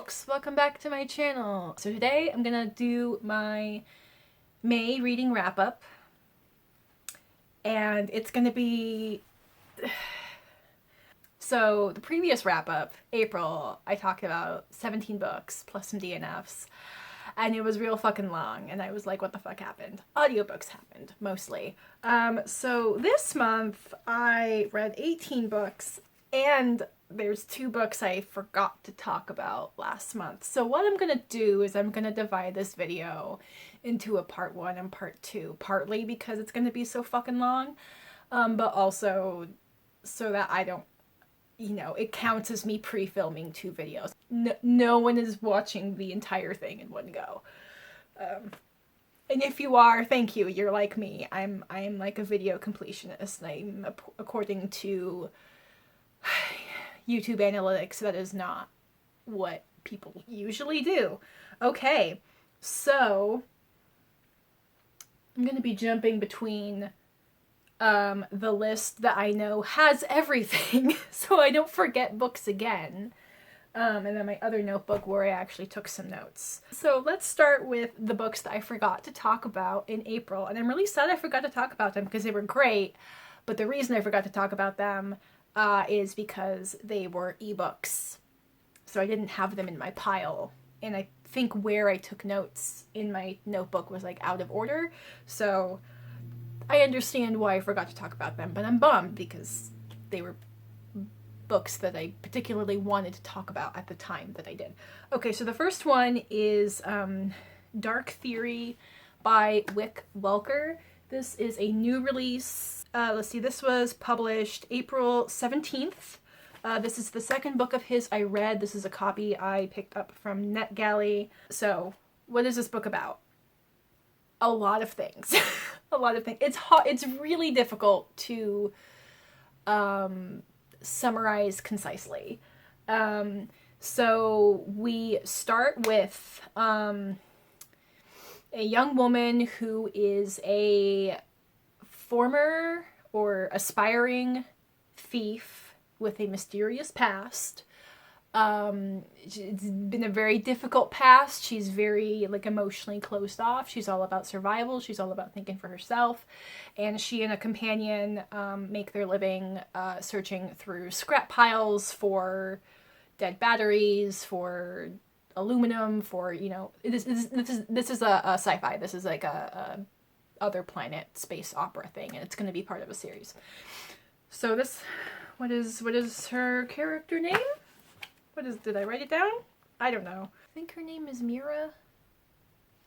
folks, welcome back to my channel. So today I'm gonna do my May reading wrap up, and it's gonna be so the previous wrap up, April, I talked about 17 books plus some DNFs, and it was real fucking long, and I was like, what the fuck happened? Audiobooks happened, mostly. So this month I read 18 books, and there's 2 books I forgot to talk about last month. So what I'm gonna do is I'm gonna divide this video into a part 1 and part 2, partly because it's gonna be so fucking long, but also so that I don't, you know, it counts as me pre-filming 2 videos. No one is watching the entire thing in one go. And if you are, thank you. You're like me. I'm like a video completionist. I'm, according to YouTube analytics, that is not what people usually do. Okay, so I'm going to be jumping between the list that I know has everything so I don't forget books again, and then my other notebook where I actually took some notes. So let's start with the books that I forgot to talk about in April, and I'm really sad I forgot to talk about them because they were great, but the reason I forgot to talk about them is because they were ebooks, so I didn't have them in my pile, and I think where I took notes in my notebook was like out of order, so I understand why I forgot to talk about them, but I'm bummed because they were books that I particularly wanted to talk about at the time that I did. Okay, so the first one is Dark Theory by Wick, Welker. This is a new release. Let's see, this was published April 17th. This is the second book of his I read. This is a copy I picked up from NetGalley. So, what is this book about? A lot of things. A lot of things. It's really difficult to summarize concisely. So we start with a young woman who is a former or aspiring thief with a mysterious past. It's been a very difficult past. She's very like emotionally closed off. She's all about survival. She's all about thinking for herself. And she and a companion make their living searching through scrap piles for dead batteries, for aluminum, for, you know, this is a sci-fi. This is like a other planet space opera thing, and it's going to be part of a series. So this, what is her character name? Did I write it down? I don't know. I think her name is Mira.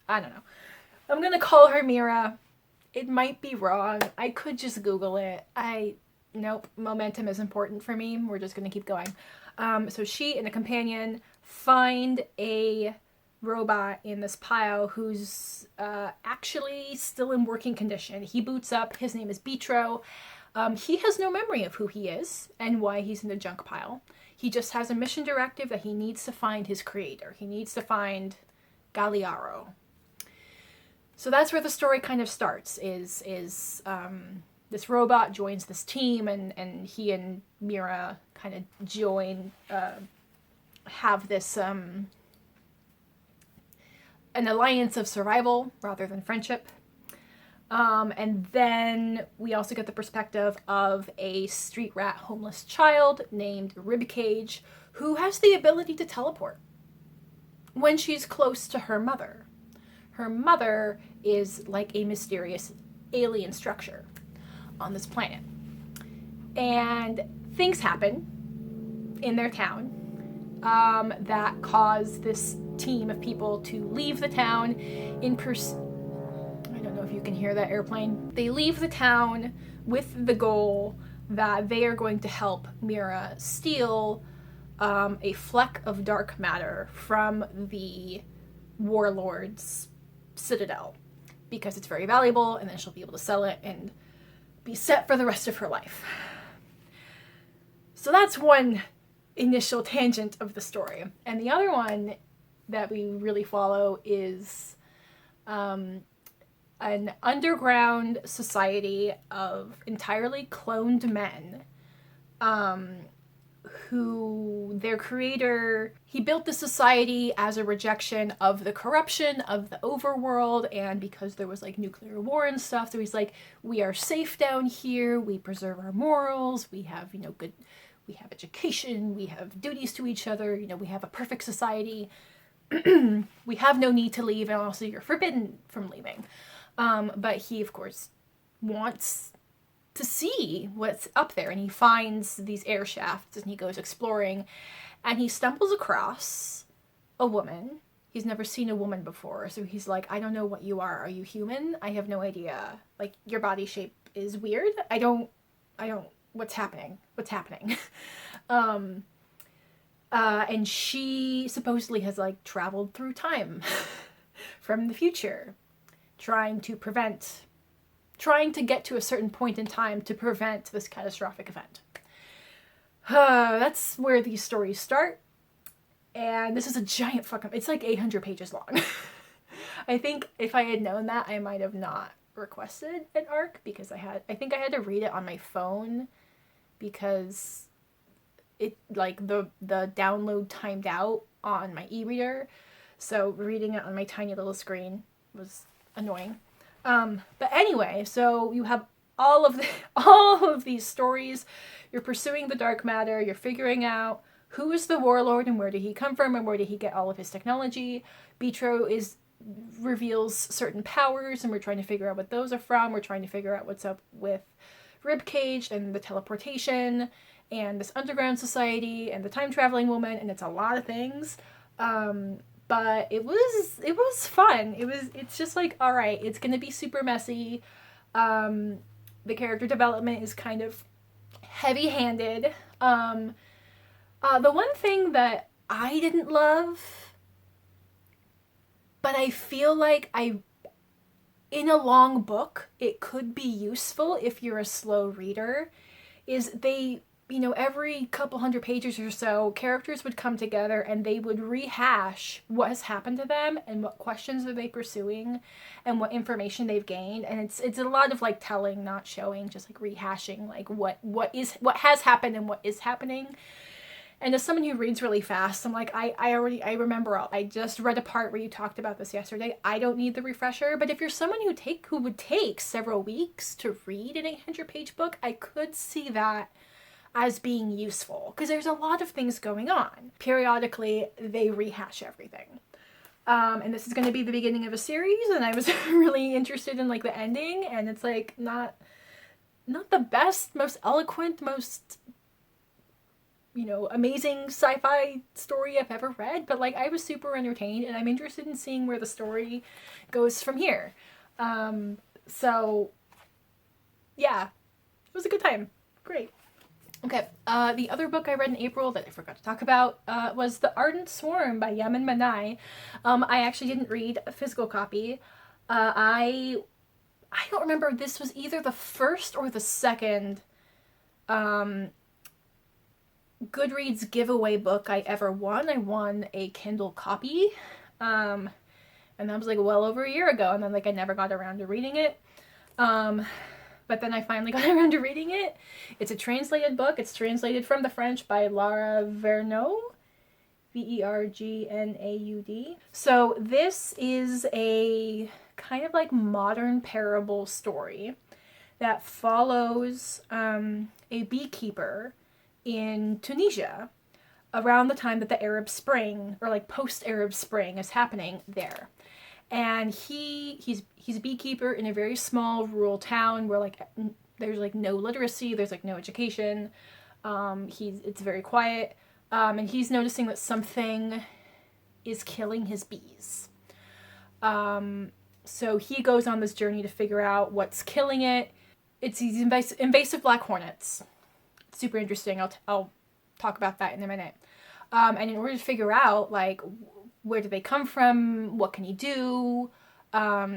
I don't know. I'm gonna call her Mira. It might be wrong. I could just Google it. Nope, momentum is important for me. We're just gonna keep going. So she and a companion find a robot in this pile who's actually still in working condition. He boots up. His name is Bitro. He has no memory of who he is and why he's in the junk pile. He just has a mission directive that he needs to find his creator. He needs to find Galliaro. So that's where the story kind of starts, is this robot joins this team, and he and Mira kind of join, have this, an alliance of survival rather than friendship. And then we also get the perspective of a street rat homeless child named Ribcage, who has the ability to teleport when she's close to her mother. Her mother is like a mysterious alien structure on this planet. And things happen in their town that cause this team of people to leave the town in pursuit. I don't know if you can hear that airplane. They leave the town with the goal that they are going to help Mira steal a fleck of dark matter from the warlord's citadel, because it's very valuable, and then she'll be able to sell it and be set for the rest of her life. So that's one initial tangent of the story. And the other one that we really follow is an underground society of entirely cloned men who their creator, he built the society as a rejection of the corruption of the overworld, and because there was like nuclear war and stuff, so he's like, we are safe down here, we preserve our morals, we have, good, we have education, we have duties to each other, we have a perfect society. We have no need to leave, and also you're forbidden from leaving. But he, of course, wants to see what's up there, and he finds these air shafts, and he goes exploring, and he stumbles across a woman. He's never seen a woman before, so he's like, I don't know what you are. Are you human? I have no idea. Like, your body shape is weird. I don't, what's happening? And she supposedly has, like, traveled through time from the future, trying to get to a certain point in time to prevent this catastrophic event. That's where these stories start. And this is a giant it's like 800 pages long. I think if I had known that, I might have not requested an ARC, because I think I had to read it on my phone, because it, like, the download timed out on my e-reader. So reading it on my tiny little screen was annoying. But anyway, so you have all of these stories. You're pursuing the dark matter. You're figuring out who is the warlord and where did he come from and where did he get all of his technology. Beatro reveals certain powers, and we're trying to figure out what those are from. We're trying to figure out what's up with Ribcage and the teleportation and this underground society and the time traveling woman, and it's a lot of things. But it was fun. It's just like, all right, it's going to be super messy. The character development is kind of heavy-handed. The one thing that I didn't love, but I feel like in a long book, it could be useful if you're a slow reader, is they, every couple hundred pages or so, characters would come together and they would rehash what has happened to them and what questions are they pursuing and what information they've gained. And it's a lot of, like, telling, not showing, just like rehashing, like what has happened and what is happening. And as someone who reads really fast, I'm like, I remember I just read a part where you talked about this yesterday. I don't need the refresher. But if you're someone who would take several weeks to read an 800-page book, I could see that as being useful, because there's a lot of things going on. Periodically, they rehash everything. And this is going to be the beginning of a series, and I was really interested in, like, the ending, and it's, like, not the best, most eloquent, most, amazing sci-fi story I've ever read, but, like, I was super entertained, and I'm interested in seeing where the story goes from here. So, yeah, it was a good time. Great. Okay, the other book I read in April that I forgot to talk about was The Ardent Swarm by Yamen Manai. I actually didn't read a physical copy. I don't remember if this was either the first or the second Goodreads giveaway book I ever won. I won a Kindle copy, and that was, like, well over a year ago, and then, like, I never got around to reading it. But then I finally got around to reading it. It's a translated book. It's translated from the French by Lara Vergnaud. Vergnaud. So this is a kind of like modern parable story that follows a beekeeper in Tunisia around the time that the Arab Spring, or like post-Arab Spring, is happening there. And he's a beekeeper in a very small rural town where, like, there's, like, no literacy, there's, like, no education. It's very quiet. And he's noticing that something is killing his bees. So he goes on this journey to figure out what's killing it. It's these invasive black hornets. Super interesting. I'll talk about that in a minute. And in order to figure out, like, where do they come from? What can he do?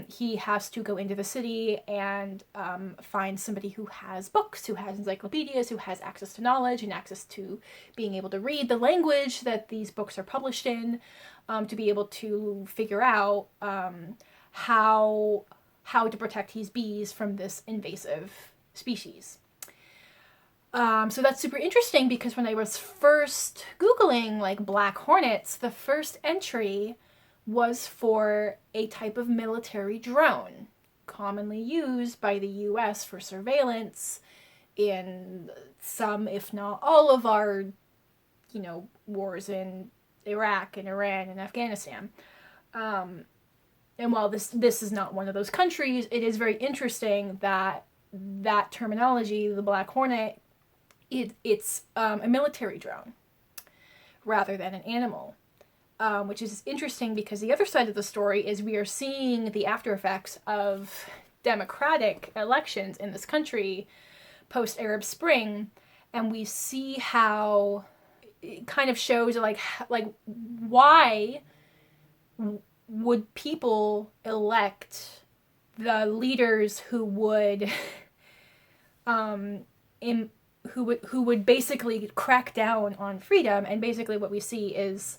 He has to go into the city and find somebody who has books, who has encyclopedias, who has access to knowledge and access to being able to read the language that these books are published in, to be able to figure out how to protect his bees from this invasive species. So that's super interesting because when I was first Googling like black hornets, the first entry was for a type of military drone commonly used by the US for surveillance in some, if not all of our, wars in Iraq and Iran and Afghanistan. And while this is not one of those countries, it is very interesting that that terminology, the Black Hornet, it's a military drone rather than an animal, which is interesting because the other side of the story is we are seeing the after effects of democratic elections in this country post-Arab Spring, and we see how it kind of shows like why would people elect the leaders who would who would basically crack down on freedom. And basically what we see is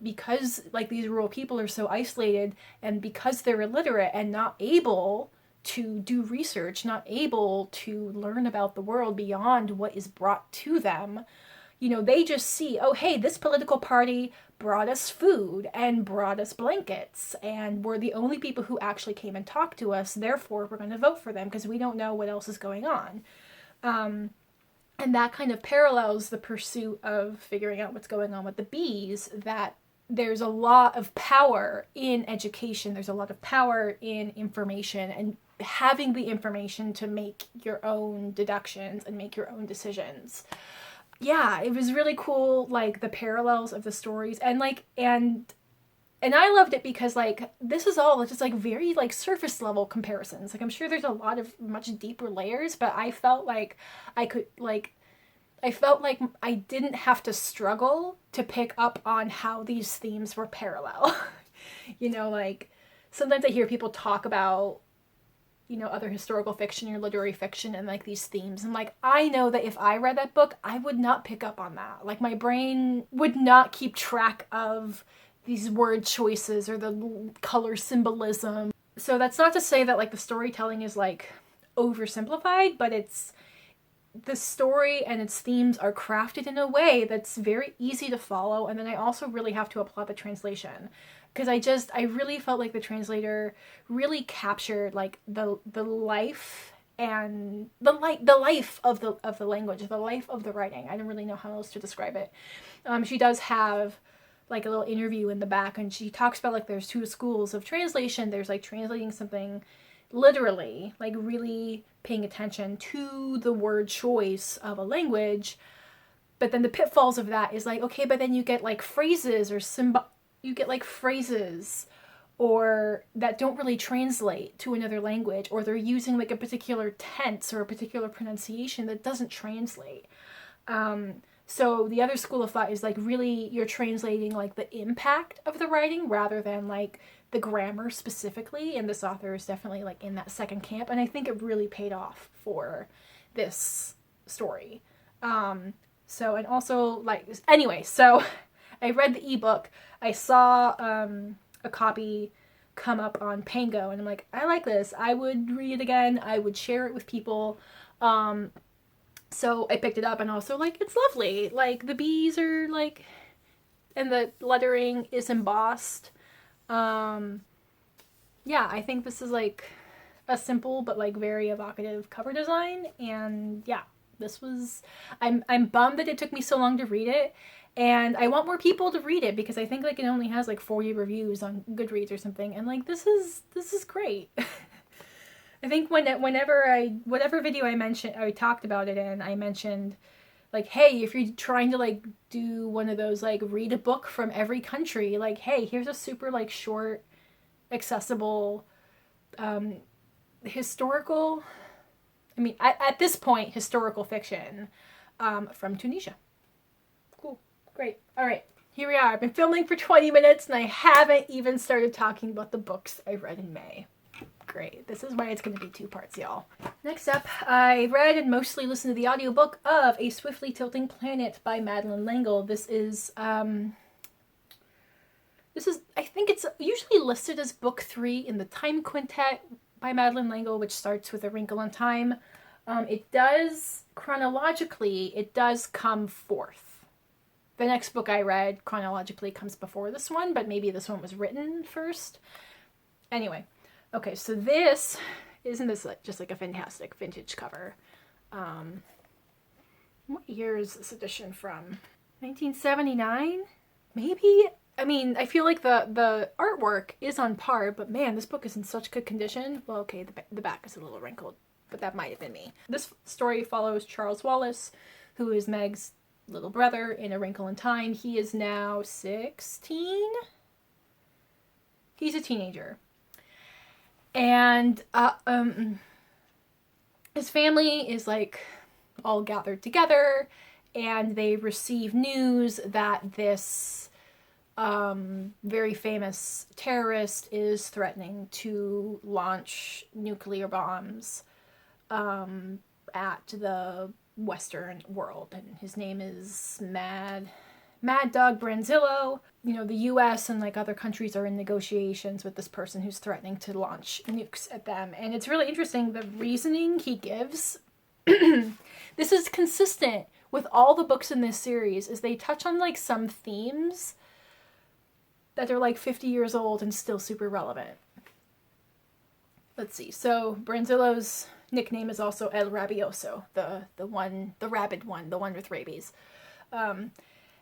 because like these rural people are so isolated, and because they're illiterate and not able to do research, not able to learn about the world beyond what is brought to them, they just see, oh, hey, this political party brought us food and brought us blankets, and we're the only people who actually came and talked to us, therefore we're going to vote for them because we don't know what else is going on. And that kind of parallels the pursuit of figuring out what's going on with the bees, that there's a lot of power in education, there's a lot of power in information, and having the information to make your own deductions and make your own decisions. Yeah, it was really cool, like the parallels of the stories, and I loved it because like this is all just like very like surface level comparisons. Like I'm sure there's a lot of much deeper layers, but I felt like I didn't have to struggle to pick up on how these themes were parallel. Like sometimes I hear people talk about other historical fiction or literary fiction and like these themes. And like, I know that if I read that book, I would not pick up on that. Like my brain would not keep track of these word choices or the color symbolism. So that's not to say that like the storytelling is like oversimplified, but the story and its themes are crafted in a way that's very easy to follow. And then I also really have to applaud the translation, because I really felt like the translator really captured like the life and the life of the language, the life of the writing. I don't really know how else to describe it. She does have like a little interview in the back, and she talks about like there's two schools of translation. There's like translating something literally, like really paying attention to the word choice of a language, but then the pitfalls of that is like, okay, but then you get like phrases or that don't really translate to another language, or they're using like a particular tense or a particular pronunciation that doesn't translate. So the other school of thought is like really you're translating like the impact of the writing rather than like the grammar specifically, and this author is definitely like in that second camp, and I think it really paid off for this story. So and also like anyway, so I read the ebook. I saw a copy come up on Pango, and I'm like, I like this. I would read it again. I would share it with people. So I picked it up, and also like it's lovely. Like the bees are like, and the lettering is embossed. Yeah, I think this is like a simple but like very evocative cover design, and yeah, this was I'm bummed that it took me so long to read it, and I want more people to read it because I think like it only has like 40 reviews on Goodreads or something, and like this is great. I think whatever video I talked about it in, I mentioned like, hey, if you're trying to like do one of those like read a book from every country, like, hey, here's a super like short, accessible, historical, I mean, at this point, historical fiction from Tunisia. Cool. Great. All right. Here we are. I've been filming for 20 minutes and I haven't even started talking about the books I read in May. Great. This is why it's going to be 2 parts, y'all. Next up, I read and mostly listened to the audiobook of A Swiftly Tilting Planet by Madeline L'Engle. This is, I think it's usually listed as book 3 in the Time Quintet by Madeline L'Engle, which starts with A Wrinkle in Time. It does, chronologically, it does come fourth. The next book I read chronologically comes before this one, but maybe this one was written first. Anyway, okay, so this, isn't this just like a fantastic vintage cover? What year is this edition from? 1979? Maybe? I mean, I feel like the artwork is on par, but man, this book is in such good condition. Well, okay, the back is a little wrinkled, but that might have been me. This story follows Charles Wallace, who is Meg's little brother in A Wrinkle in Time. He is now 16? He's a teenager. And his family is like all gathered together, and they receive news that this very famous terrorist is threatening to launch nuclear bombs at the Western world. And his name is Mad Dog Branzillo. You know, the US and like other countries are in negotiations with this person who's threatening to launch nukes at them. And it's really interesting, the reasoning he gives. This is consistent with all the books in this series, is they touch on like some themes that are like 50 years old and still super relevant. Let's see. So Branzillo's nickname is also El Rabioso, the rabid one, the one with rabies. El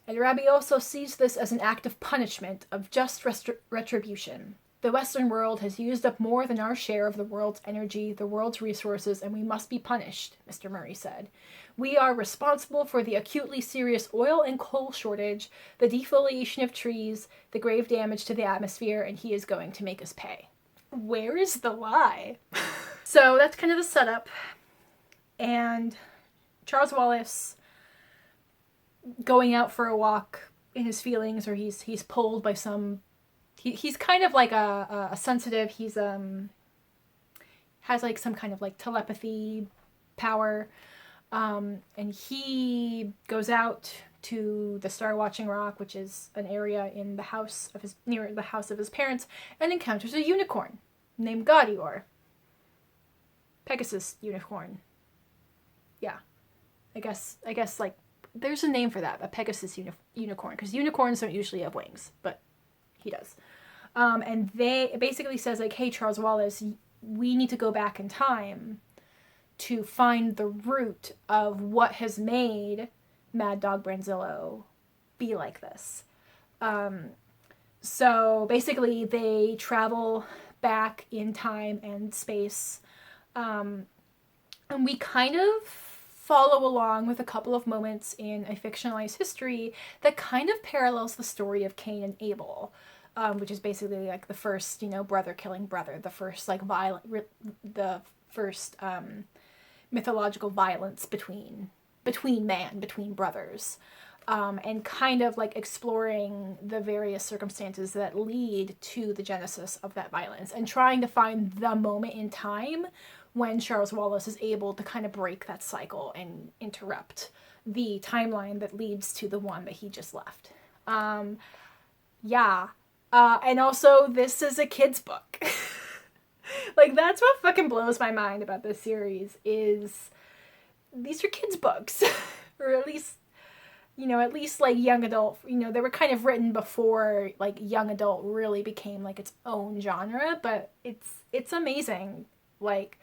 Rabioso sees this as an act of punishment, of just retribution. The Western world has used up more than our share of the world's energy, the world's resources, and we must be punished, Mr. Murray said. We are responsible for the acutely serious oil and coal shortage, the defoliation of trees, the grave damage to the atmosphere, and he is going to make us pay. Where is the lie? So that's kind of the setup. And Charles Wallace going out for a walk in his feelings, or he's pulled by some... He's kind of like a sensitive. He's has like some kind of like telepathy power, and he goes out to the Star Watching Rock, which is an area in the house of near the house of his parents, and encounters a unicorn named Gaudior. Pegasus unicorn. Yeah, I guess like there's a name for that, a Pegasus unicorn, because unicorns don't usually have wings, but he does. And it basically says like, hey, Charles Wallace, we need to go back in time to find the root of what has made Mad Dog Branzillo be like this. So basically they travel back in time and space. And we kind of follow along with a couple of moments in a fictionalized history that kind of parallels the story of Cain and Abel. Which is basically like the first, brother killing brother, the first like mythological violence between brothers, and kind of like exploring the various circumstances that lead to the genesis of that violence, and trying to find the moment in time when Charles Wallace is able to kind of break that cycle and interrupt the timeline that leads to the one that he just left. Yeah. And also, this is a kid's book. Like, that's what fucking blows my mind about this series, is these are kids' books. Or at least like young adult. They were kind of written before, like, young adult really became, like, its own genre. But it's amazing, like,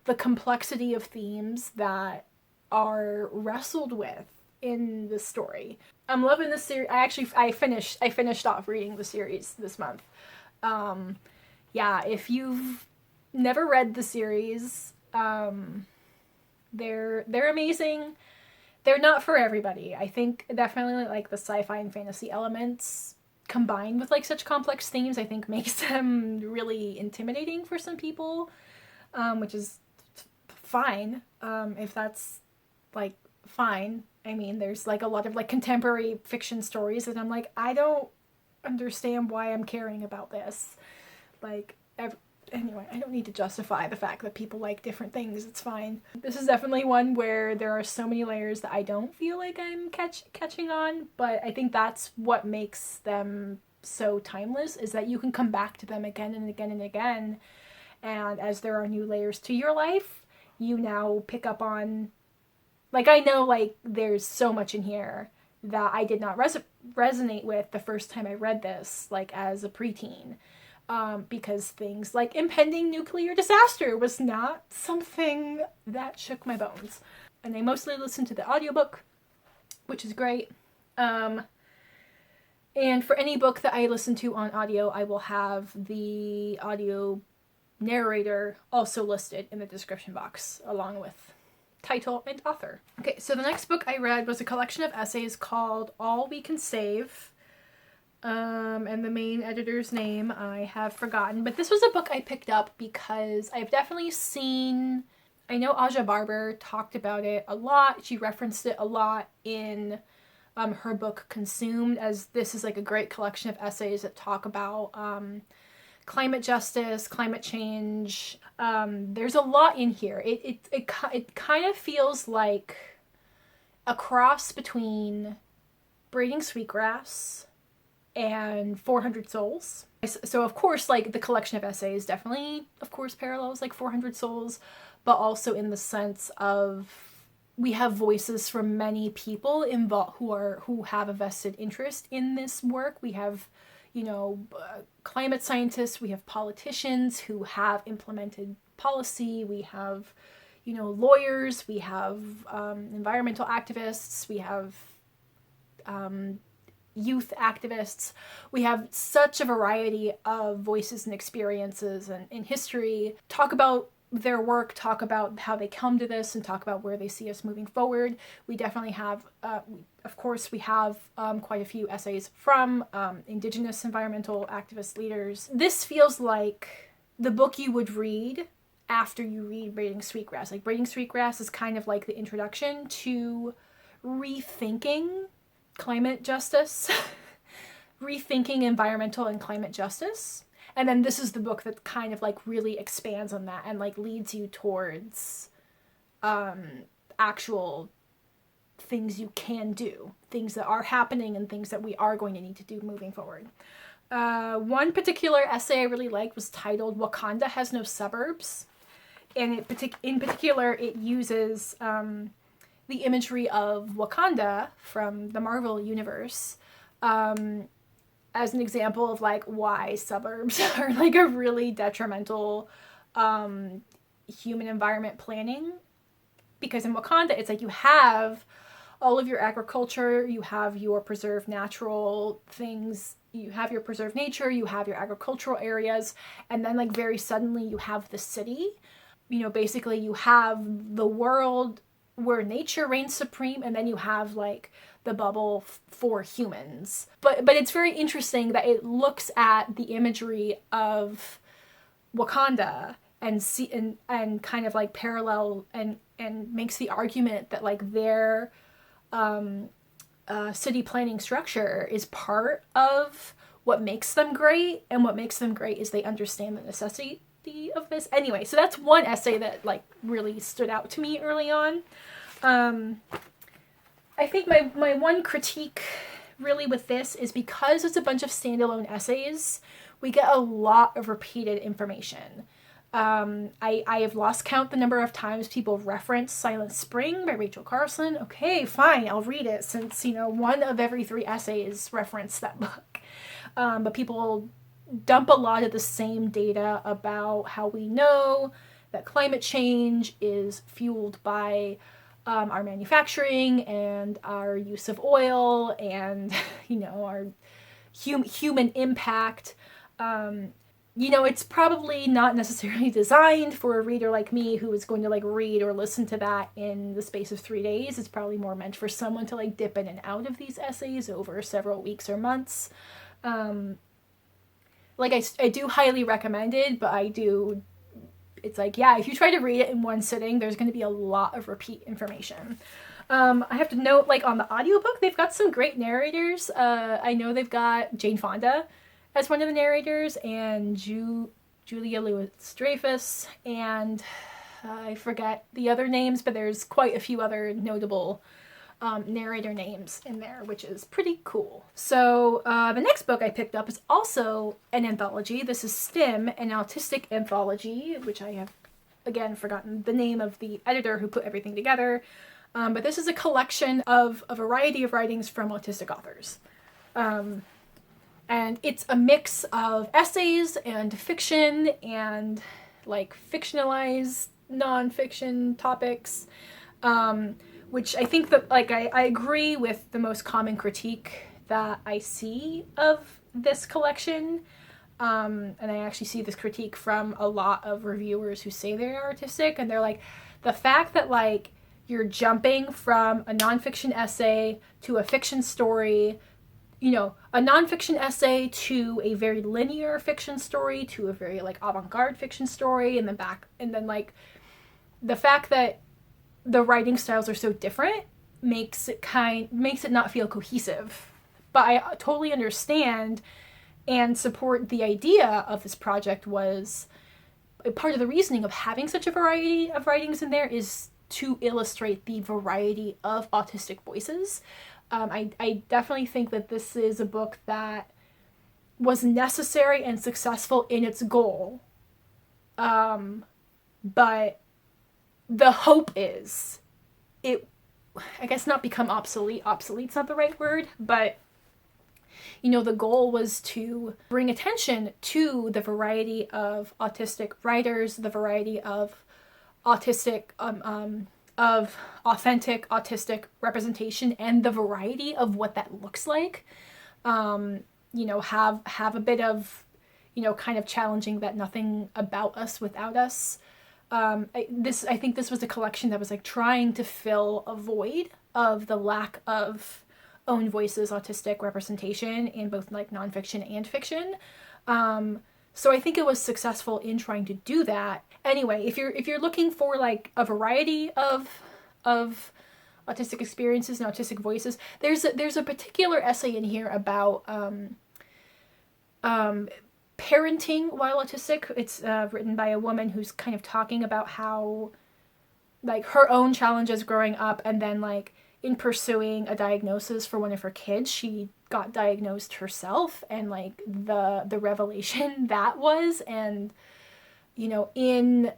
the complexity of themes that are wrestled with in the story. I'm loving this series. I finished off reading the series this month. Yeah, if you've never read the series, they're amazing. They're not for everybody. I think definitely like the sci-fi and fantasy elements combined with like such complex themes, I think makes them really intimidating for some people, which is fine. If that's like fine. I mean, there's like a lot of like contemporary fiction stories that I'm like, I don't understand why I'm caring about this. Like, anyway, I don't need to justify the fact that people like different things. It's fine. This is definitely one where there are so many layers that I don't feel like I'm catching on, but I think that's what makes them so timeless, is that you can come back to them again and again and again. And as there are new layers to your life, you now pick up on. Like, I know, like, there's so much in here that I did not resonate with the first time I read this, like, as a preteen. Because things like impending nuclear disaster was not something that shook my bones. And I mostly listened to the audiobook, which is great. And for any book that I listen to on audio, I will have the audio narrator also listed in the description box, along with title and author. Okay, so the next book I read was a collection of essays called All We Can Save. And the main editor's name I have forgotten, but this was a book I picked up because I've definitely seen, I know Aja Barber talked about it a lot. She referenced it a lot in her book Consumed, as this is like a great collection of essays that talk about climate justice, climate change. There's a lot in here. It kind of feels like a cross between Braiding Sweetgrass and 400 Souls. So of course, like, the collection of essays definitely, of course, parallels like 400 Souls, but also in the sense of we have voices from many people involved who have a vested interest in this work. We have, climate scientists, we have politicians who have implemented policy, we have, lawyers, we have environmental activists, we have youth activists. We have such a variety of voices and experiences and in history talk about their work, talk about how they come to this, and talk about where they see us moving forward. We definitely have, of course, we have quite a few essays from Indigenous environmental activist leaders. This feels like the book you would read after you read Braiding Sweetgrass. Like, Braiding Sweetgrass is kind of like the introduction to rethinking climate justice, rethinking environmental and climate justice. And then this is the book that kind of like really expands on that and like leads you towards actual things you can do, things that are happening and things that we are going to need to do moving forward. One particular essay I really liked was titled Wakanda Has No Suburbs. And in particular, it uses the imagery of Wakanda from the Marvel universe as an example of like why suburbs are like a really detrimental human environment planning. Because in Wakanda, it's like you have all of your agriculture, you have your preserved natural things, you have your preserved nature, you have your agricultural areas, and then like very suddenly you have the city. Basically you have the world where nature reigns supreme, and then you have like the bubble for humans. But it's very interesting that it looks at the imagery of Wakanda and kind of like parallel and makes the argument that like their city planning structure is part of what makes them great, and what makes them great is they understand the necessity of this. Anyway, so that's one essay that like really stood out to me early on. I think my one critique really with this is because it's a bunch of standalone essays, we get a lot of repeated information. I have lost count the number of times people reference Silent Spring by Rachel Carson. Okay, fine, I'll read it since, one of every 3 essays reference that book. But people dump a lot of the same data about how we know that climate change is fueled by our manufacturing and our use of oil and, our human impact. It's probably not necessarily designed for a reader like me who is going to like read or listen to that in the space of 3 days. It's probably more meant for someone to like dip in and out of these essays over several weeks or months. I do highly recommend it, but it's like, yeah, if you try to read it in one sitting, there's going to be a lot of repeat information. I have to note, like, on the audiobook, they've got some great narrators. I know they've got Jane Fonda as one of the narrators, and Julia Louis-Dreyfus, and I forget the other names, but there's quite a few other notable narrator names in there, which is pretty cool. So the next book I picked up is also an anthology. This is Stim and Autistic Anthology, which I have again, forgotten the name of the editor who put everything together. But this is a collection of a variety of writings from autistic authors. And it's a mix of essays and fiction and like fictionalized nonfiction topics, which I think that like I agree with the most common critique that I see of this collection. And I actually see this critique from a lot of reviewers who say they're artistic, and they're like, the fact that like you're jumping from a nonfiction essay to a fiction story, you know, a nonfiction essay to a very linear fiction story to a very like avant-garde fiction story, and then back, and then like the fact that the writing styles are so different makes it not feel cohesive. But I totally understand and support the idea of this project. Was part of the reasoning of having such a variety of writings in there is to illustrate the variety of autistic voices. I definitely think that this is a book that was necessary and successful in its goal. But the hope is it, I guess not become obsolete. Obsolete's not the right word, but you know, the goal was to bring attention to the variety of autistic writers, the variety of autistic, of authentic autistic representation, and the variety of what that looks like. You know, have a bit of, you know, kind of challenging that nothing about us without us. I think this was a collection that was like trying to fill a void of the lack of own voices autistic representation in both like nonfiction and fiction. So I think it was successful in trying to do that. Anyway, if you're looking for like a variety of autistic experiences and autistic voices, there's a particular essay in here about parenting while autistic. It's written by a woman who's kind of talking about how like her own challenges growing up, and then like in pursuing a diagnosis for one of her kids, she got diagnosed herself, and like the revelation that was, and you know, in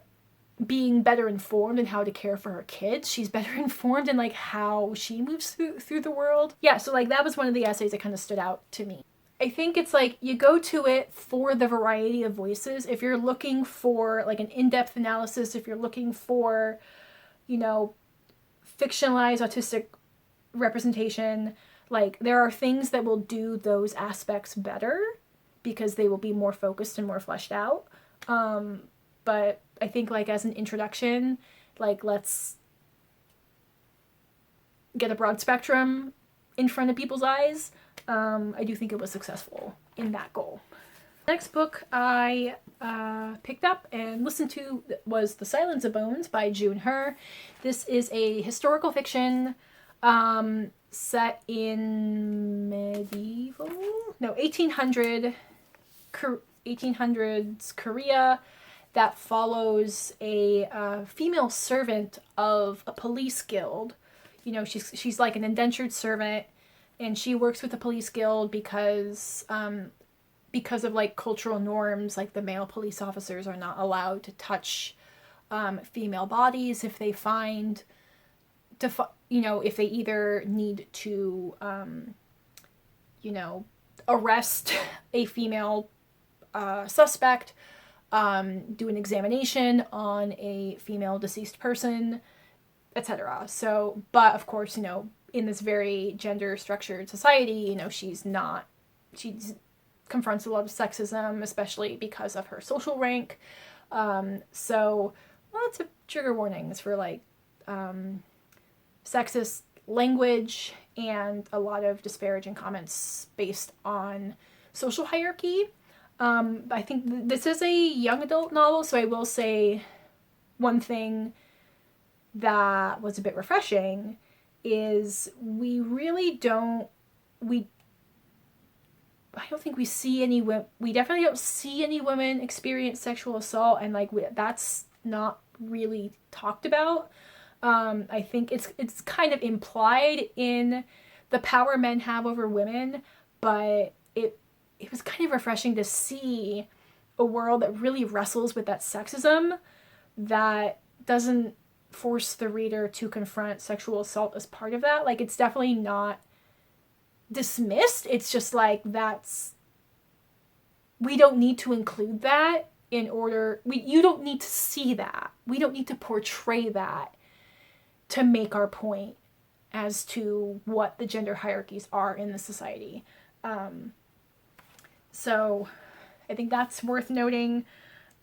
being better informed in how to care for her kids, she's better informed in like how she moves through the world. Yeah, so like that was one of the essays that kind of stood out to me. I think it's like you go to it for the variety of voices. If you're looking for like an in-depth analysis, if you're looking for, you know, fictionalized autistic representation, like there are things that will do those aspects better because they will be more focused and more fleshed out. But I think like as an introduction, like let's get a broad spectrum in front of people's eyes. I do think it was successful in that goal. Next book I picked up and listened to was The Silence of Bones by Jung. This is a historical fiction set in 1800s Korea, that follows a female servant of a police guild. You know, she's like an indentured servant, and she works with the police guild because of like cultural norms, like the male police officers are not allowed to touch female bodies if they find you know, if they either need to you know, arrest a female suspect, do an examination on a female deceased person, etc. So, but of course, you know, in this very gender structured society, you know, she confronts a lot of sexism, especially because of her social rank. So lots of trigger warnings for like sexist language and a lot of disparaging comments based on social hierarchy. I think this is a young adult novel, so I will say one thing that was a bit refreshing is I don't think we see any women, we definitely don't see any women experience sexual assault, and like that's not really talked about. I think it's kind of implied in the power men have over women, but it was kind of refreshing to see a world that really wrestles with that sexism, that doesn't force the reader to confront sexual assault as part of that. Like, it's definitely not dismissed. It's just like, we don't need to include that in order, you don't need to see that. We don't need to portray that to make our point as to what the gender hierarchies are in the society. So I think that's worth noting.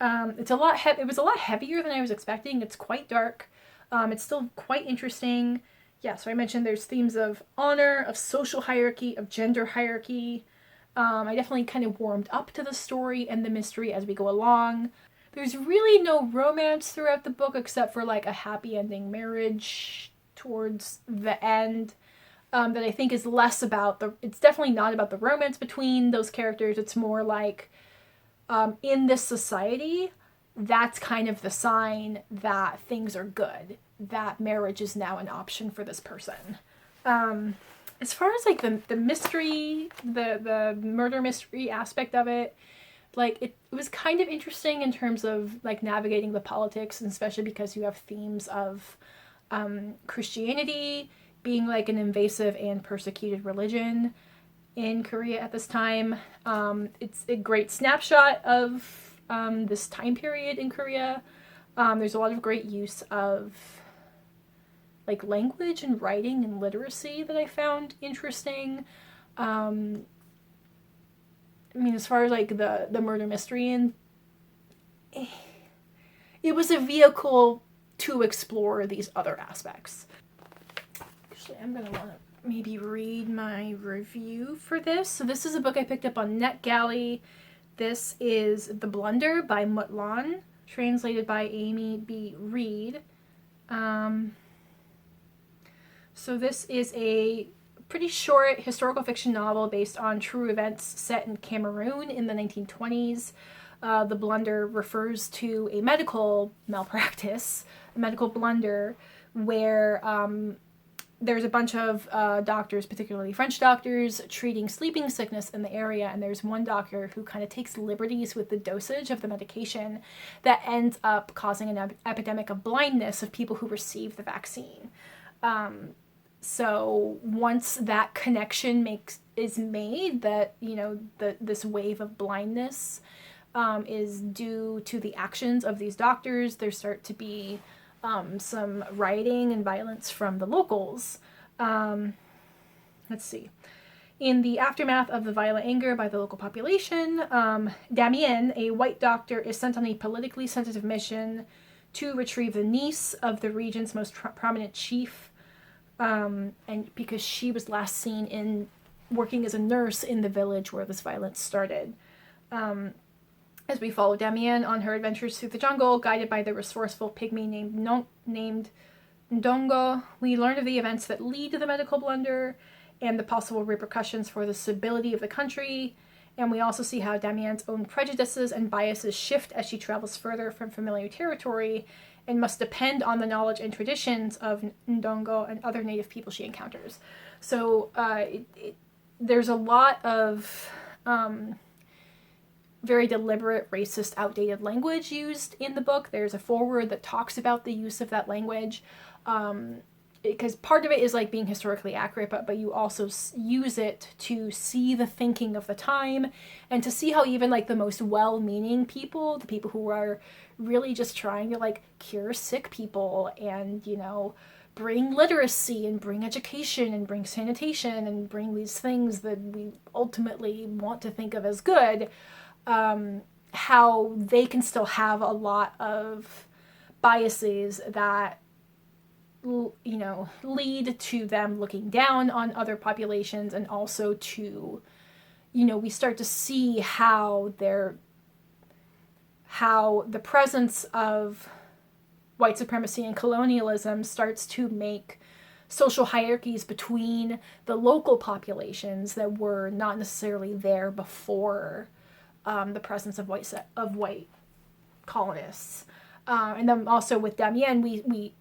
It was a lot heavier than I was expecting. It's quite dark. It's still quite interesting. Yeah, so I mentioned there's themes of honor, of social hierarchy, of gender hierarchy. I definitely kind of warmed up to the story and the mystery as we go along. There's really no romance throughout the book except for like a happy ending marriage towards the end, that I think is less about it's definitely not about the romance between those characters. It's more like, in this society, that's kind of the sign that things are good, that marriage is now an option for this person. As far as like the mystery, the murder mystery aspect of it, like it was kind of interesting in terms of like navigating the politics, and especially because you have themes of Christianity being like an invasive and persecuted religion in Korea at this time. It's a great snapshot of this time period in Korea. There's a lot of great use of like language and writing and literacy that I found interesting. I mean, as far as like the murder mystery, and it was a vehicle to explore these other aspects. Actually, I'm gonna want to maybe read my review for this. So this is a book I picked up on NetGalley. This is The Blunder by Mutt-Lon, translated by Amy B. Reid. So this is a pretty short historical fiction novel based on true events set in Cameroon in the 1920s. The blunder refers to a medical malpractice, a medical blunder, where there's a bunch of doctors, particularly French doctors, treating sleeping sickness in the area, and there's one doctor who kind of takes liberties with the dosage of the medication that ends up causing an epidemic of blindness of people who receive the vaccine. So once that connection is made, that, you know, this wave of blindness is due to the actions of these doctors, there start to be some rioting and violence from the locals. Let's see. In the aftermath of the violent anger by the local population, Damien, a white doctor, is sent on a politically sensitive mission to retrieve the niece of the region's most prominent chief, and because she was last seen working as a nurse in the village where this violence started. As we follow Damien on her adventures through the jungle, guided by the resourceful pygmy named Ndongo, we learn of the events that lead to the medical blunder and the possible repercussions for the stability of the country. And we also see how Damien's own prejudices and biases shift as she travels further from familiar territory and must depend on the knowledge and traditions of Ndongo and other native people she encounters. So there's a lot of very deliberate, racist, outdated language used in the book. There's a foreword that talks about the use of that language, because part of it is like being historically accurate, but you also use it to see the thinking of the time and to see how even like the most well-meaning people, the people who are really just trying to like cure sick people and, you know, bring literacy and bring education and bring sanitation and bring these things that we ultimately want to think of as good, how they can still have a lot of biases that, you know, lead to them looking down on other populations, and also to, you know, we start to see how the presence of white supremacy and colonialism starts to make social hierarchies between the local populations that were not necessarily there before the presence of white colonists. And then also with Damien, we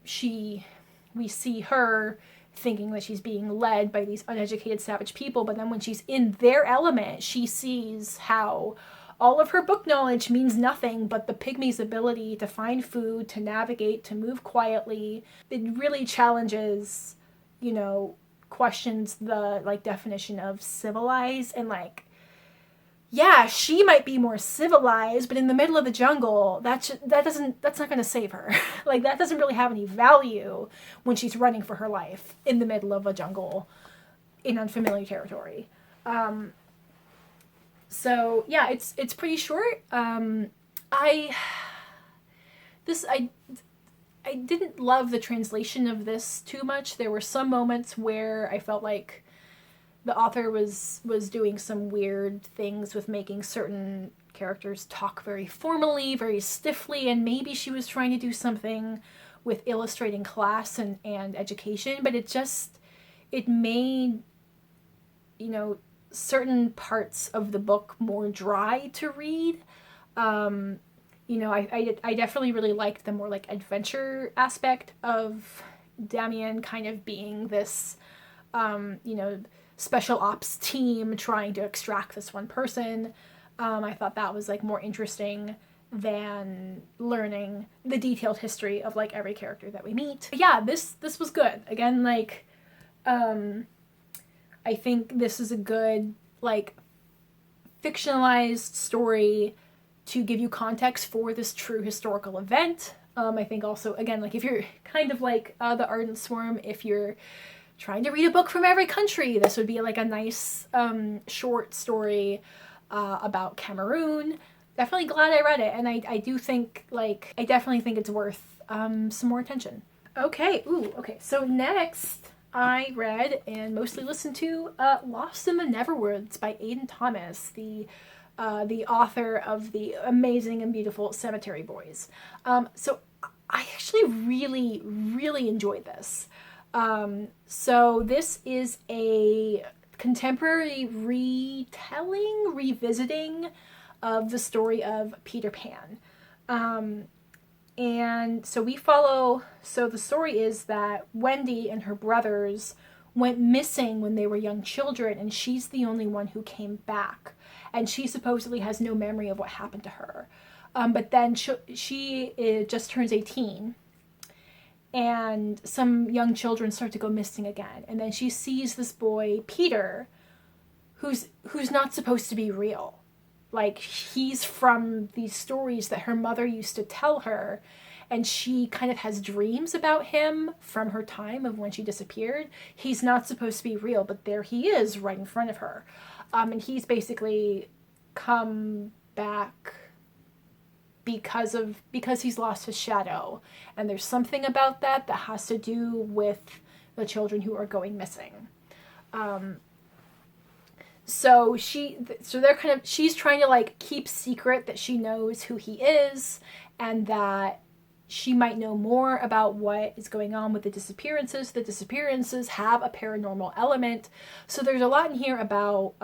see her thinking that she's being led by these uneducated savage people, but then when she's in their element, she sees how all of her book knowledge means nothing but the pygmy's ability to find food, to navigate, to move quietly. It really challenges, you know, questions the like definition of civilized, and like, yeah, she might be more civilized, but in the middle of the jungle, that's not going to save her. Like, that doesn't really have any value when she's running for her life in the middle of a jungle in unfamiliar territory. So yeah, it's pretty short. I didn't love the translation of this too much. There were some moments where I felt like the author was doing some weird things with making certain characters talk very formally, very stiffly, and maybe she was trying to do something with illustrating class and education, but it made, you know, certain parts of the book more dry to read. You know, I definitely really liked the more like adventure aspect of Damien kind of being this, you know, special ops team trying to extract this one person. I thought that was like more interesting than learning the detailed history of like every character that we meet. But yeah, this was good. Again, like, I think this is a good like fictionalized story to give you context for this true historical event. I think also, again, like if you're kind of like the Ardent Swarm, if you're trying to read a book from every country, this would be like a nice short story about Cameroon. Definitely glad I read it, and I do think, like, I definitely think it's worth some more attention. Okay, so next I read and mostly listened to Lost in the Neverwoods by Aiden Thomas, the author of the amazing and beautiful Cemetery Boys. So I actually really, really enjoyed this. So this is a contemporary revisiting of the story of Peter Pan. And so the story is that Wendy and her brothers went missing when they were young children, and she's the only one who came back. And she supposedly has no memory of what happened to her. But then she just turns 18. And some young children start to go missing again. And then she sees this boy, Peter, who's not supposed to be real. Like, he's from these stories that her mother used to tell her. And she kind of has dreams about him from her time of when she disappeared. He's not supposed to be real, but there he is right in front of her. And he's basically come back because he's lost his shadow, and there's something about that has to do with the children who are going missing. So she's trying to like keep secret that she knows who he is, and that she might know more about what is going on with the disappearances. The disappearances have a paranormal element. So there's a lot in here about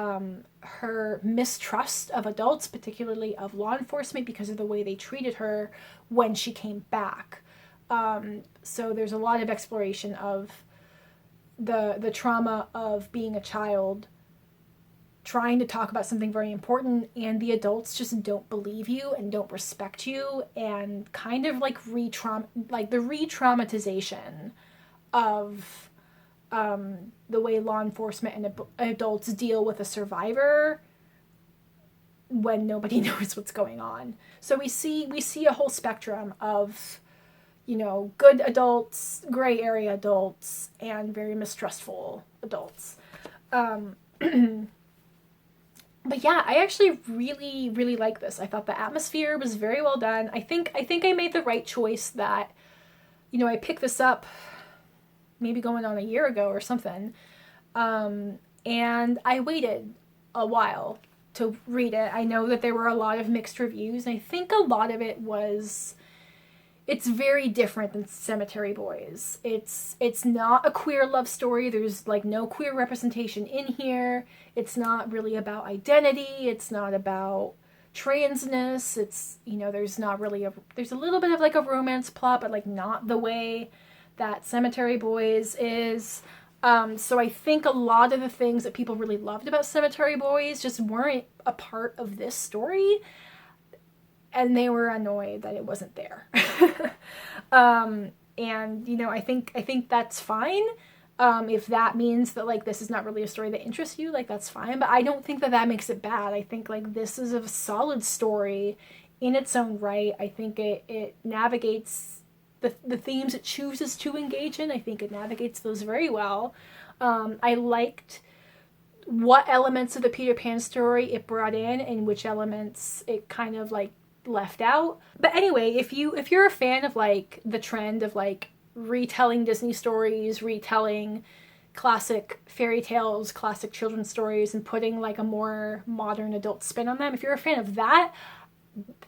her mistrust of adults, particularly of law enforcement, because of the way they treated her when she came back. So there's a lot of exploration of the trauma of being a child, trying to talk about something very important, and the adults just don't believe you and don't respect you, and kind of like the re-traumatization of the way law enforcement and adults deal with a survivor when nobody knows what's going on. So we see a whole spectrum of, you know, good adults, gray area adults, and very mistrustful adults. But yeah, I actually really, really like this. I thought the atmosphere was very well done. I think I made the right choice that, you know, I picked this up maybe going on a year ago or something. And I waited a while to read it. I know that there were a lot of mixed reviews. And I think a lot of it was, it's very different than Cemetery Boys. It's not a queer love story. There's like no queer representation in here. It's not really about identity. It's not about transness. It's, you know, there's a little bit of like a romance plot, but like not the way that Cemetery Boys is. So I think a lot of the things that people really loved about Cemetery Boys just weren't a part of this story, and they were annoyed that it wasn't there. And you know, I think that's fine. If that means that like this is not really a story that interests you, like that's fine. But I don't think that makes it bad. I think like this is a solid story in its own right. I think it navigates the themes it chooses to engage in. I think it navigates those very well. I liked what elements of the Peter Pan story it brought in and which elements it kind of like left out. But anyway, if you're a fan of like the trend of like retelling Disney stories, retelling classic fairy tales, classic children's stories, and putting like a more modern adult spin on them, if you're a fan of that,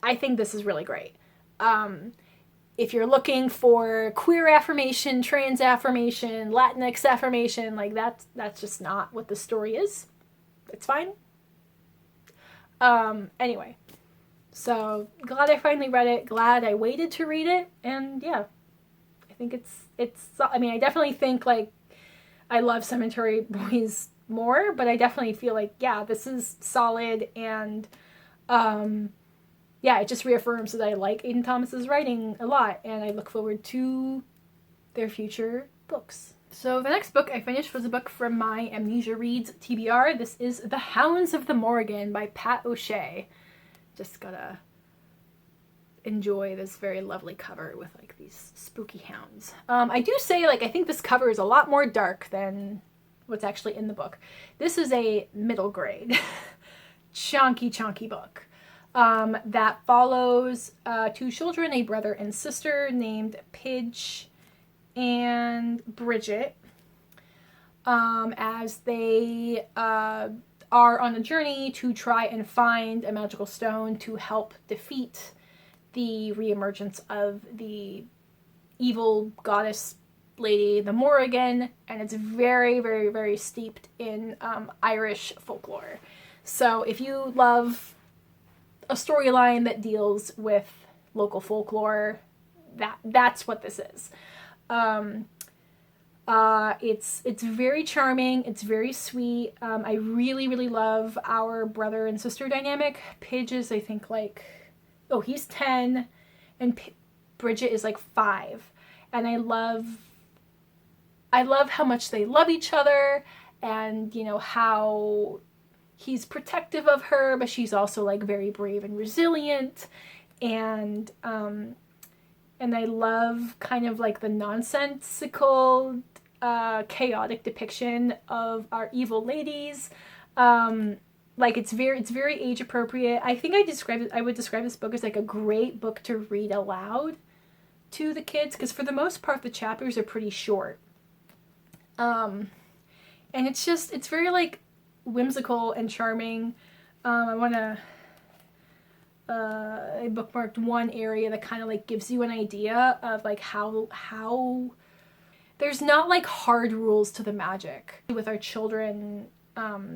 I think this is really great. If you're looking for queer affirmation, trans affirmation, Latinx affirmation, like that's just not what the story is. It's fine. Anyway, so glad I finally read it. Glad I waited to read it, and yeah, I think it's. I mean, I definitely think like I love Cemetery Boys more, but I definitely feel like yeah, this is solid and yeah, it just reaffirms that I like Aiden Thomas's writing a lot, and I look forward to their future books. So the next book I finished was a book from my Amnesia Reads TBR. This is The Hounds of the Morrigan by Pat O'Shea. Just gotta enjoy this very lovely cover with like these spooky hounds. I do say like I think this cover is a lot more dark than what's actually in the book. This is a middle grade, chonky book. That follows two children, a brother and sister named Pidge and Bridget, as they are on a journey to try and find a magical stone to help defeat the reemergence of the evil goddess lady, the Morrigan, and it's very steeped in Irish folklore. So if you love a storyline that deals with local folklore, that's what this is. It's very charming, it's very sweet. I really love our brother and sister dynamic. Pidge is I think like he's 10 and Bridget is like 5, and I love how much they love each other, and you know how he's protective of her, but she's also like very brave and resilient, and I love kind of like the nonsensical, chaotic depiction of our evil ladies. Like it's very age appropriate. I think I would describe this book as like a great book to read aloud to the kids, because for the most part the chapters are pretty short. And it's very like whimsical and charming. I bookmarked one area that kind of like gives you an idea of like how there's not like hard rules to the magic with our children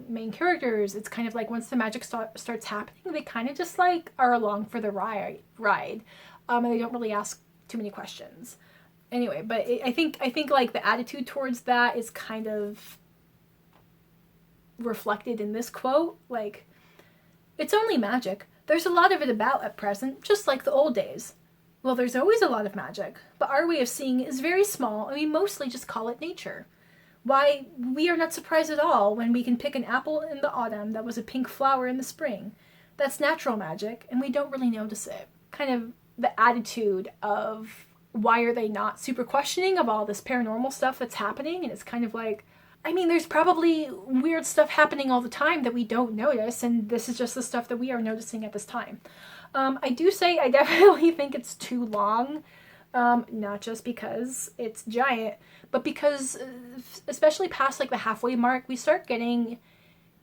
main characters. It's kind of like once the magic starts happening, they kind of just like are along for the ride, and they don't really ask too many questions. Anyway, but I think like the attitude towards that is kind of reflected in this quote. Like, it's only magic. There's a lot of it about at present, just like the old days. Well, there's always a lot of magic, but our way of seeing it is very small, and we mostly just call it nature. Why, we are not surprised at all when we can pick an apple in the autumn that was a pink flower in the spring. That's natural magic, and we don't really notice it. Kind of the attitude of why are they not super questioning of all this paranormal stuff that's happening, and it's kind of like, I mean, there's probably weird stuff happening all the time that we don't notice, and this is just the stuff that we are noticing at this time. I do say I definitely think it's too long, not just because it's giant, but because, especially past like the halfway mark, we start getting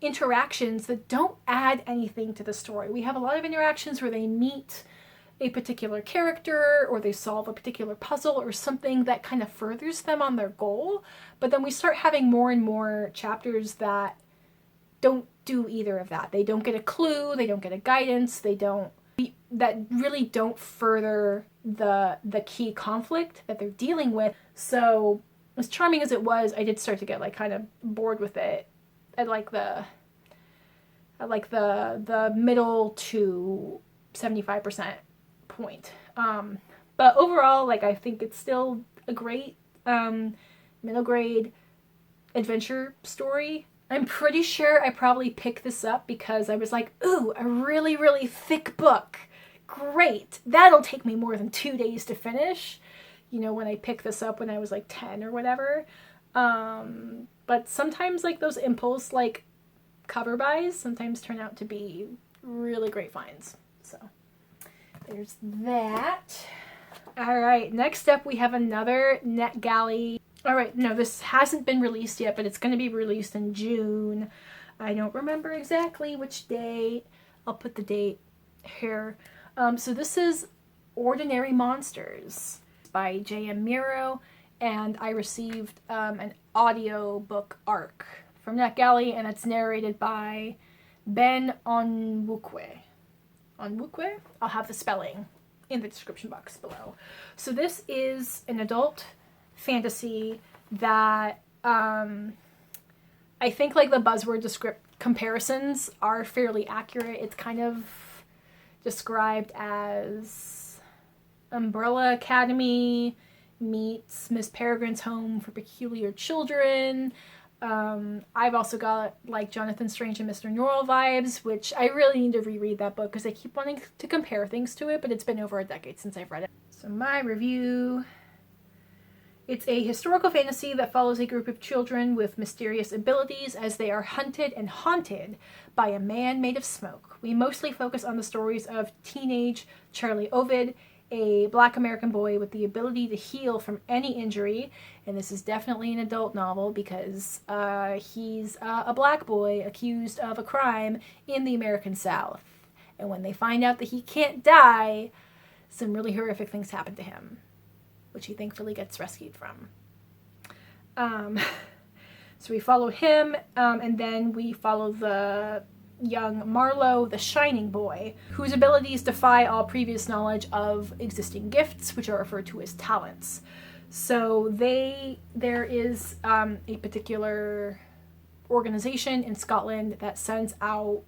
interactions that don't add anything to the story. We have a lot of interactions where they meet a particular character, or they solve a particular puzzle or something that kind of furthers them on their goal, but then we start having more and more chapters that don't do either of that. They don't get a clue, they don't get a guidance, that really don't further the key conflict that they're dealing with. So as charming as it was, I did start to get like kind of bored with it at like the middle to 75% point. But overall, like, I think it's still a great middle grade adventure story. I'm pretty sure I probably picked this up because I was like, ooh, a really, really thick book. Great. That'll take me more than 2 days to finish. You know, when I picked this up when I was like 10 or whatever. But sometimes like those impulse like cover buys sometimes turn out to be really great finds. So there's that. All right, next up we have another NetGalley. All right, no, this hasn't been released yet, but it's going to be released in June. I don't remember exactly which date. I'll put the date here. So this is Ordinary Monsters by J.M. Miro, and I received an audio book arc from NetGalley, and it's narrated by Ben Onwukwe. Onwukwe? I'll have the spelling in the description box below. So this is an adult fantasy that I think like the buzzword comparisons are fairly accurate. It's kind of described as Umbrella Academy meets Miss Peregrine's Home for Peculiar Children. I've also got like Jonathan Strange and Mr. Norrell vibes, which I really need to reread that book because I keep wanting to compare things to it, but it's been over a decade since I've read it. So my review: it's a historical fantasy that follows a group of children with mysterious abilities as they are hunted and haunted by a man made of smoke. We mostly focus on the stories of teenage Charlie Ovid, a Black American boy with the ability to heal from any injury, and this is definitely an adult novel because he's a black boy accused of a crime in the American South. And when they find out that he can't die, some really horrific things happen to him, which he thankfully gets rescued from. So we follow him, and then we follow the young Marlowe, the shining boy, whose abilities defy all previous knowledge of existing gifts, which are referred to as talents. So there is a particular organization in Scotland that sends out,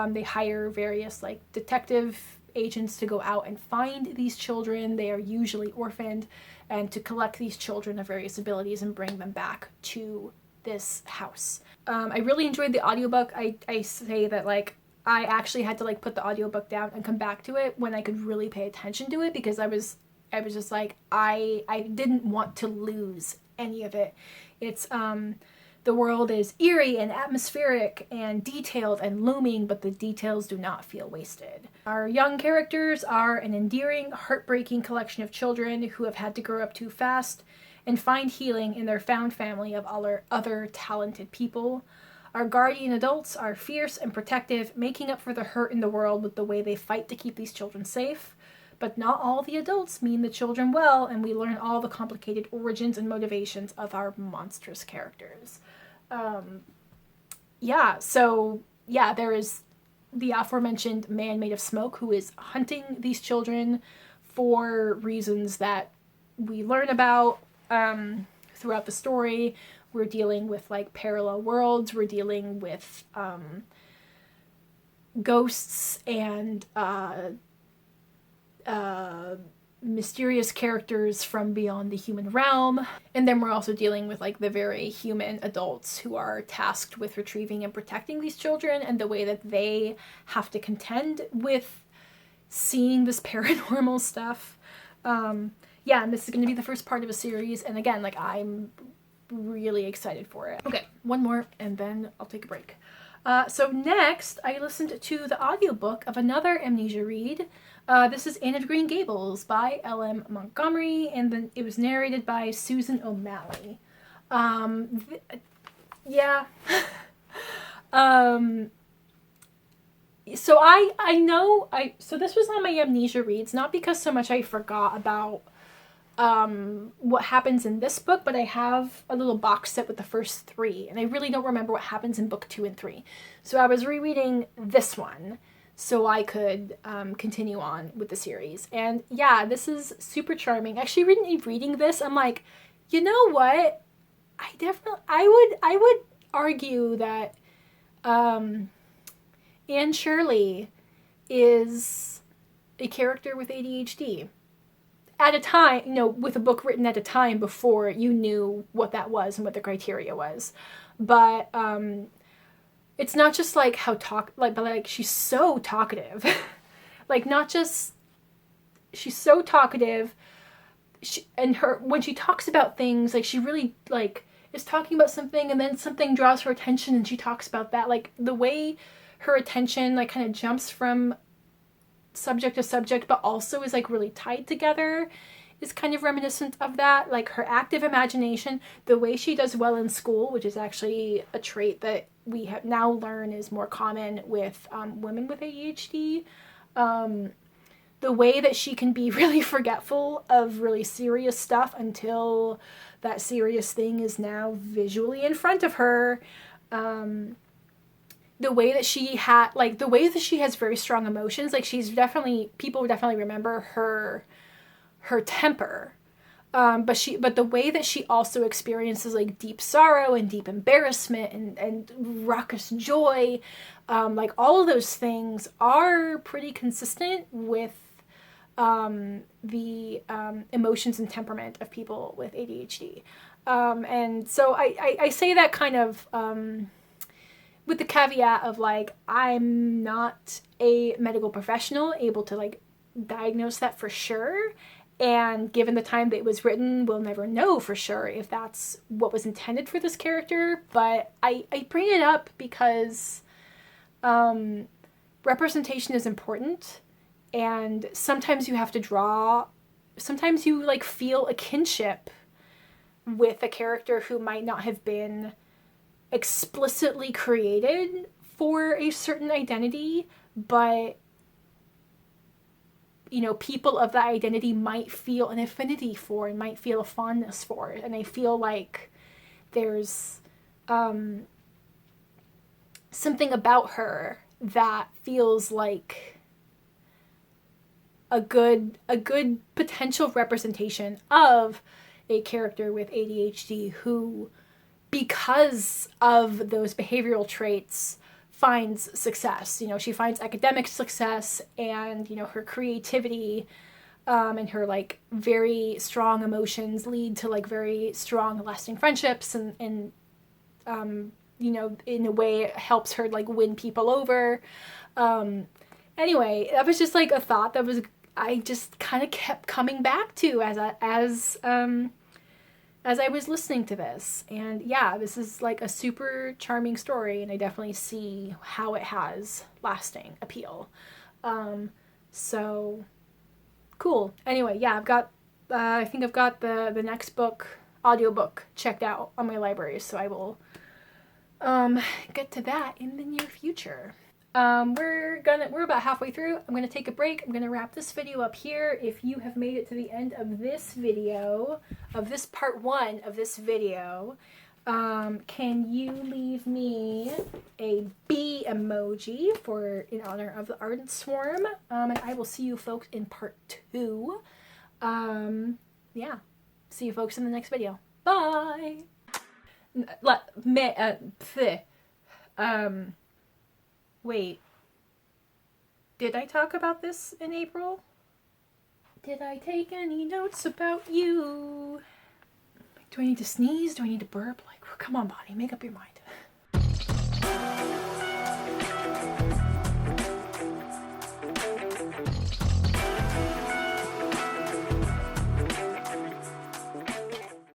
they hire various like detective agents to go out and find these children. They are usually orphaned, and to collect these children of various abilities and bring them back to this house. I really enjoyed the audiobook. I say that like I actually had to like put the audiobook down and come back to it when I could really pay attention to it because I was just like I didn't want to lose any of it. It's the world is eerie and atmospheric and detailed and looming, but the details do not feel wasted. Our young characters are an endearing, heartbreaking collection of children who have had to grow up too fast and find healing in their found family of other talented people. Our guardian adults are fierce and protective, making up for the hurt in the world with the way they fight to keep these children safe. But not all the adults mean the children well, and we learn all the complicated origins and motivations of our monstrous characters. There is the aforementioned man made of smoke who is hunting these children for reasons that we learn about throughout the story. We're dealing with like parallel worlds. We're dealing with ghosts and mysterious characters from beyond the human realm. And then we're also dealing with like the very human adults who are tasked with retrieving and protecting these children, and the way that they have to contend with seeing this paranormal stuff. And this is going to be the first part of a series, and again, like, I'm really excited for it. Okay, one more, and then I'll take a break. So next, I listened to the audiobook of another Amnesia read. This is Anne of Green Gables by L.M. Montgomery, and then it was narrated by Susan O'Malley. So so this was on my Amnesia reads, not because so much I forgot about what happens in this book, but I have a little box set with the first 3, and I really don't remember what happens in book 2 and 3. So I was rereading this one so I could continue on with the series. And yeah, this is super charming. Actually, reading this, I'm like, You know what? I would argue that Anne Shirley is a character with ADHD. At a time, you know, with a book written at a time before you knew what that was and what the criteria was. But it's not just like but like she's so talkative. Like, not just, she's so talkative. When she talks about things, like, she really, like, is talking about something, and then something draws her attention and she talks about that. Like, the way her attention, like, kind of jumps from subject to subject, but also is, like, really tied together, is kind of reminiscent of that. Like, her active imagination, the way she does well in school, which is actually a trait that we have now learned is more common with women with ADHD. The way that she can be really forgetful of really serious stuff until that serious thing is now visually in front of her. The way that she has very strong emotions. Like, people definitely remember her temper. But the way that she also experiences, like, deep sorrow and deep embarrassment and raucous joy, like, all of those things are pretty consistent with the emotions and temperament of people with ADHD. And so I say that kind of with the caveat of, like, I'm not a medical professional able to, like, diagnose that for sure. And given the time that it was written, we'll never know for sure if that's what was intended for this character. But I bring it up because representation is important. And sometimes you have to sometimes you, like, feel a kinship with a character who might not have been explicitly created for a certain identity, but, you know, people of that identity might feel an affinity for and might feel a fondness for it. And I feel like there's something about her that feels like a good potential representation of a character with ADHD who, because of those behavioral traits, finds success. You know, she finds academic success, and, you know, her creativity and her, like, very strong emotions lead to, like, very strong lasting friendships, and you know, in a way it helps her, like, win people over. Anyway, that was just, like, a thought that I just kind of kept coming back to as I was listening to this. And yeah, this is, like, a super charming story, and I definitely see how it has lasting appeal. So cool. Anyway, yeah, I think I've got the next audiobook checked out on my library, so I will get to that in the near future. We're about halfway through. I'm gonna take a break. I'm gonna wrap this video up here. If you have made it to the end of this video, of this part 1 of this video, can you leave me a bee emoji in honor of the Ardent Swarm? And I will see you folks in part 2. Yeah, see you folks in the next video. Bye. Wait, did I talk about this in April? Did I take any notes about you? Do I need to sneeze? Do I need to burp? Like, come on, body, make up your mind.